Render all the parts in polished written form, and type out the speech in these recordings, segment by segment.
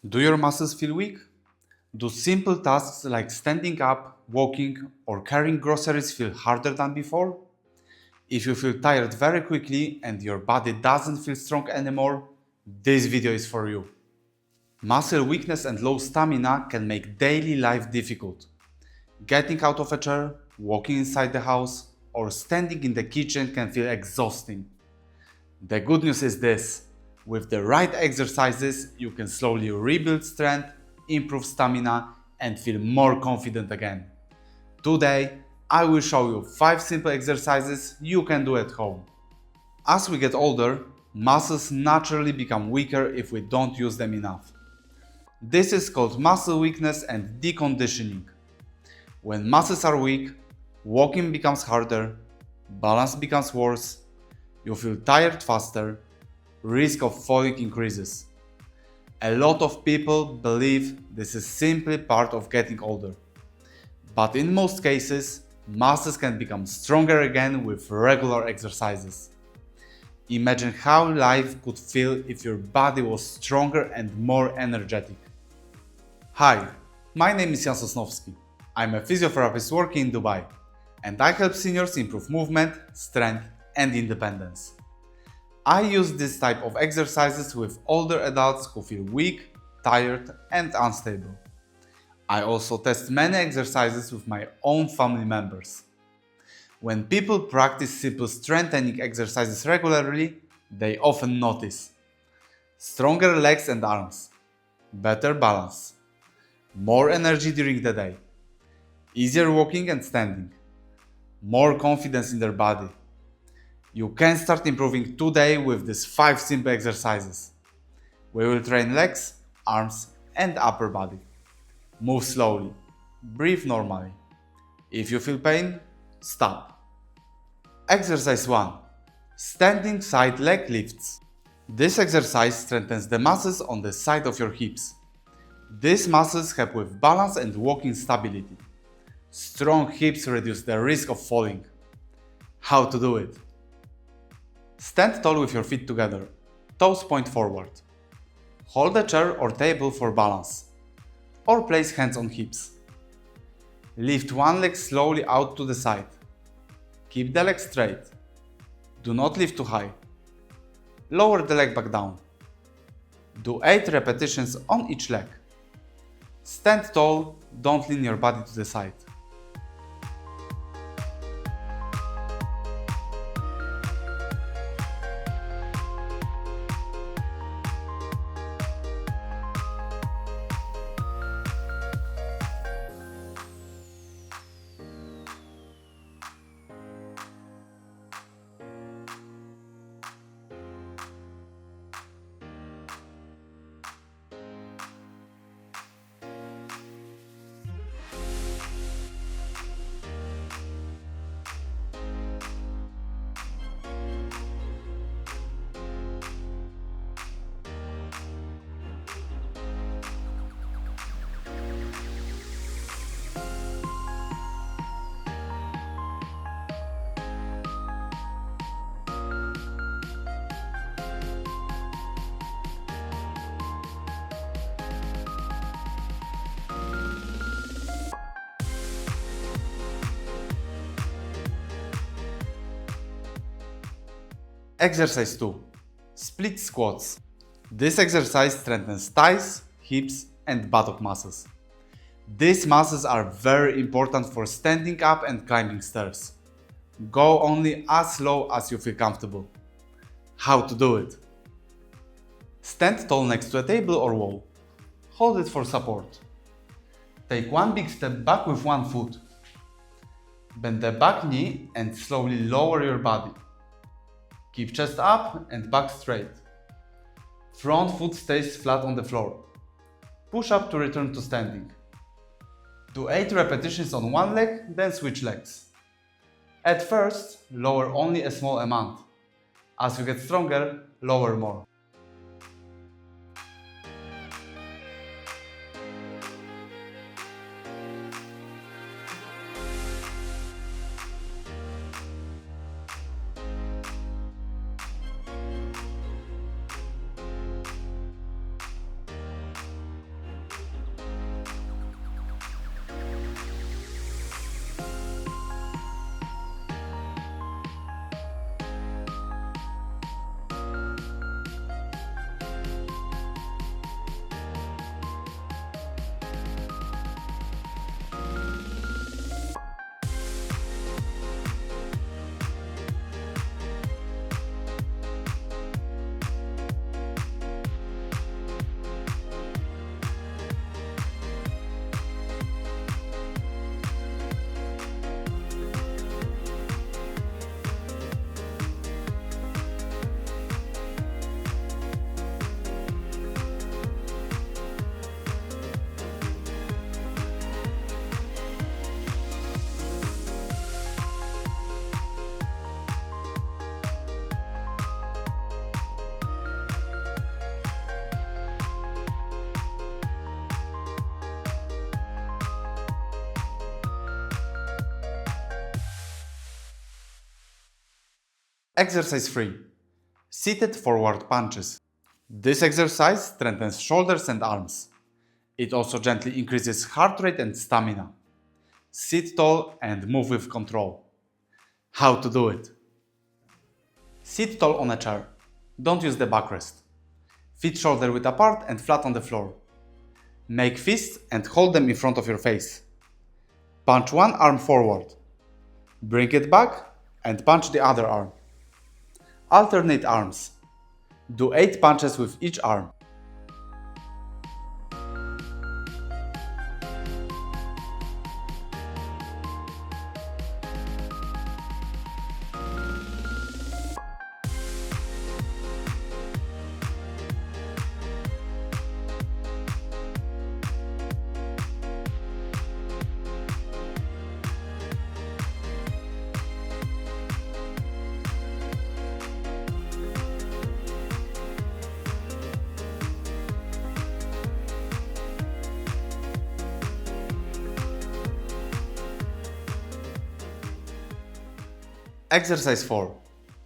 Do your muscles feel weak? Do simple tasks like standing up, walking, or carrying groceries feel harder than before? If you feel tired very quickly and your body doesn't feel strong anymore, this video is for you. Muscle weakness and low stamina can make daily life difficult. Getting out of a chair, walking inside the house, or standing in the kitchen can feel exhausting. The good news is this: with the right exercises, you can slowly rebuild strength, improve stamina, and feel more confident again. Today, I will show you 5 simple exercises you can do at home. As we get older, muscles naturally become weaker if we don't use them enough. This is called muscle weakness and deconditioning. When muscles are weak, walking becomes harder, balance becomes worse, you feel tired faster, risk of falling increases. A lot of people believe this is simply part of getting older. But in most cases, muscles can become stronger again with regular exercises. Imagine how life could feel if your body was stronger and more energetic. Hi, my name is Jan Sosnowski. I'm a physiotherapist working in Dubai, and I help seniors improve movement, strength, and independence. I use this type of exercises with older adults who feel weak, tired, and unstable. I also test many exercises with my own family members. When people practice simple strengthening exercises regularly, they often notice stronger legs and arms, better balance, more energy during the day, easier walking and standing, more confidence in their body. You can start improving today with these 5 simple exercises. We will train legs, arms, and upper body. Move slowly. Breathe normally. If you feel pain, stop. Exercise 1. Standing side leg lifts. This exercise strengthens the muscles on the side of your hips. These muscles help with balance and walking stability. Strong hips reduce the risk of falling. How to do it? Stand tall with your feet together. Toes point forward. Hold a chair or table for balance. Or place hands on hips. Lift one leg slowly out to the side. Keep the leg straight. Do not lift too high. Lower the leg back down. Do 8 repetitions on each leg. Stand tall, don't lean your body to the side. Exercise 2. Split squats. This exercise strengthens thighs, hips, and buttock muscles. These muscles are very important for standing up and climbing stairs. Go only as slow as you feel comfortable. How to do it? Stand tall next to a table or wall. Hold it for support. Take one big step back with one foot. Bend the back knee and slowly lower your body. Keep chest up and back straight. Front foot stays flat on the floor. Push up to return to standing. Do 8 repetitions on one leg, then switch legs. At first, lower only a small amount. As you get stronger, lower more. Exercise 3. Seated forward punches. This exercise strengthens shoulders and arms. It also gently increases heart rate and stamina. Sit tall and move with control. How to do it? Sit tall on a chair. Don't use the backrest. Feet shoulder width apart and flat on the floor. Make fists and hold them in front of your face. Punch one arm forward. Bring it back and punch the other arm. Alternate arms. Do 8 punches with each arm. Exercise 4.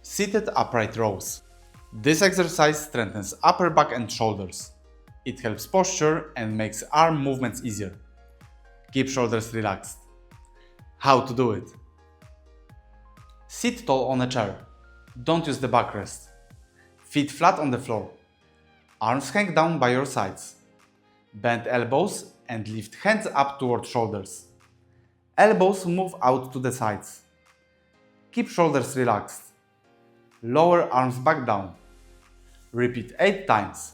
Seated upright rows. This exercise strengthens upper back and shoulders. It helps posture and makes arm movements easier. Keep shoulders relaxed. How to do it? Sit tall on a chair. Don't use the backrest. Feet flat on the floor. Arms hang down by your sides. Bend elbows and lift hands up toward shoulders. Elbows move out to the sides. Keep shoulders relaxed. Lower arms back down. Repeat 8 times.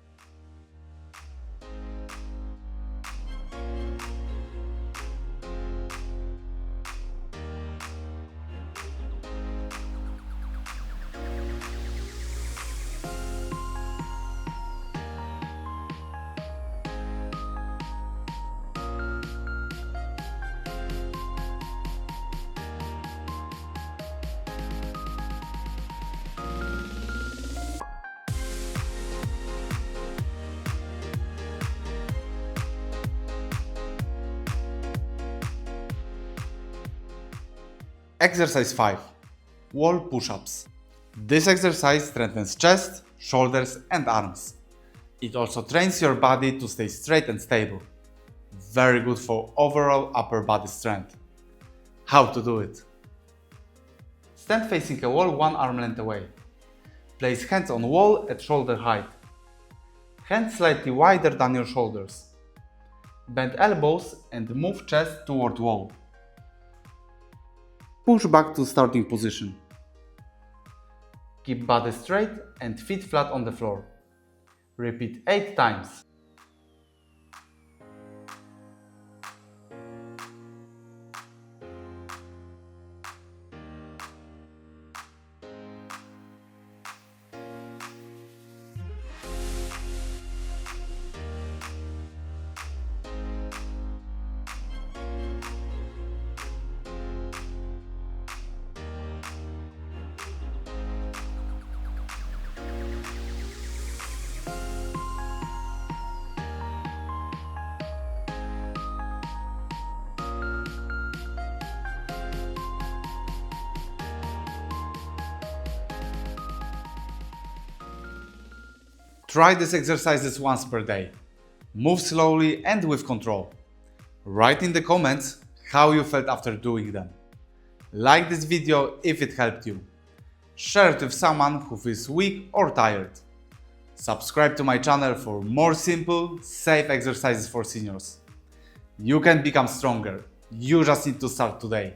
Exercise 5. Wall push-ups. This exercise strengthens chest, shoulders and arms. It also trains your body to stay straight and stable. Very good for overall upper body strength. How to do it? Stand facing a wall one arm length away. Place hands on wall at shoulder height. Hands slightly wider than your shoulders. Bend elbows and move chest toward wall. Push back to starting position. Keep body straight and feet flat on the floor. Repeat 8 times. Try these exercises once per day. Move slowly and with control. Write in the comments how you felt after doing them. Like this video if it helped you. Share it with someone who feels weak or tired. Subscribe to my channel for more simple, safe exercises for seniors. You can become stronger. You just need to start today.